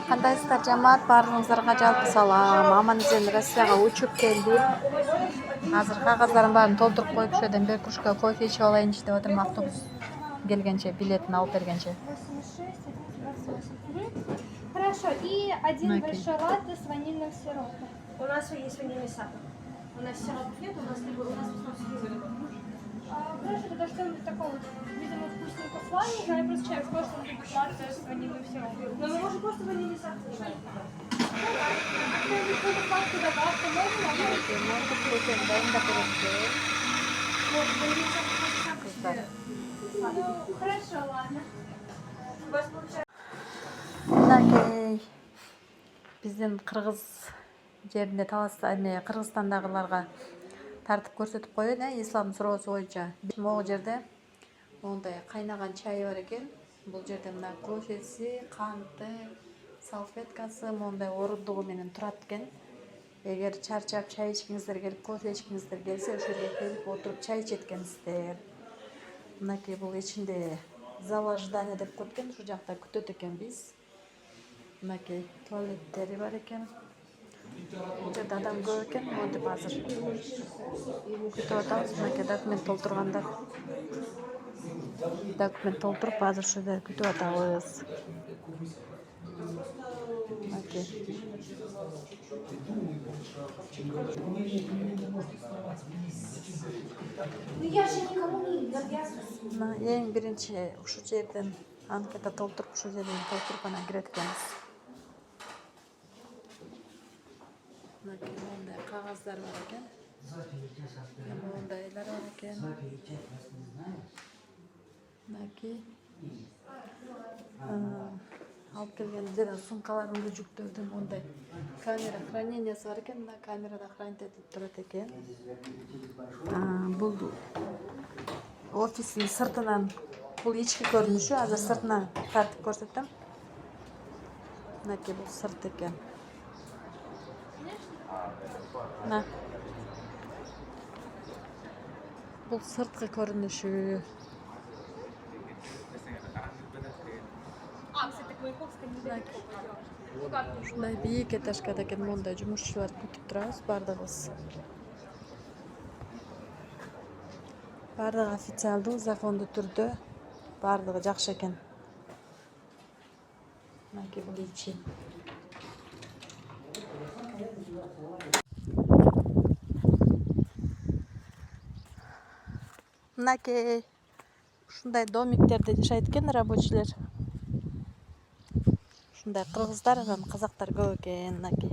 Кандайсыздар жамаат, баарыңыздарга жалпы салам. Аман-эсен Россияга учуп келдим. Азыр кагаздарымдын баарын толтуруп коюп, ошол жерден бир кружка кофе ичип алайынчы деп атырмын, автобус келгенче, билетин алып бергенче. 86, 28. Хорошо, и один большой латте с ванильным сиропом. У нас есть ванильный сахар. У нас сиропов нет, у нас в основном сливы. Хорошо, тогда что-нибудь такого, видимо, вкусненького сладенького. Я просто человек сказал, что он любит латте с ванильным сиропом. Но мы можем просто ванильный сахар добавить. А кто-нибудь какую-то сладкую добавку можно? Вот, ванильный сахар. Ну, хорошо, ладно. У вас получается... Мынакей биздин кыргыз жеринде Кыргызстандагыларга тартып көрсөтүп коеюн, ислам суроосу боюнча. Могу жерде мондай кайнаган чай бар экен. Бул жерде мына кофеси, канты, салфеткасы, мондай орундугу менен турат экен. Эгер чарчап чай ичкиңиздер келип, кофе ичкиңиздер келсе, ошол жерге келип отуруп чай ичет экенсиздер. Мынакей бул ичинде зал ожидания деп коет экен, ушул жакта күтөт экенбиз. Мынакей туалеттери бар экен. Бул жерде адам көп экен, монтип азыр күтүп атабыз. Мынакей документ толтургандар. Документ толтуруп азыр ушул жерде күтүп атабыз. Мынакей. Ну я же никому не обязана. Эң биринчи ушул жерден анкета толтуруп, ушул жерден толтуруп анан кирет экенбиз. Мынакей мондай кагаздар бар экен. Мондайлар бар экен. Мынакей алып келген жана сумкаларымды жүктөдүм. Мондай камера хранениясы бар экен. Мына камерада хранить этип турат экен. Бул офистин сыртынан, бул ички көрүнүшү. Азыр сыртынан тартып көрсөтөм. Мынакей бул сырт экен. Мына бул сырткы көрүнүшү. Мындай бийик этажда экен, мондай жумушчулар күтүп турабыз бардыгыбыз. Бардыгы официалдуу, закондуу түрдө, бардыгы жакшы экен. Мынакей бул ичи. Мынакей ушундай домиктерде жашайт экен рабочийлер. Ушундай кыргыздар, казактар көп экен. Мынакей.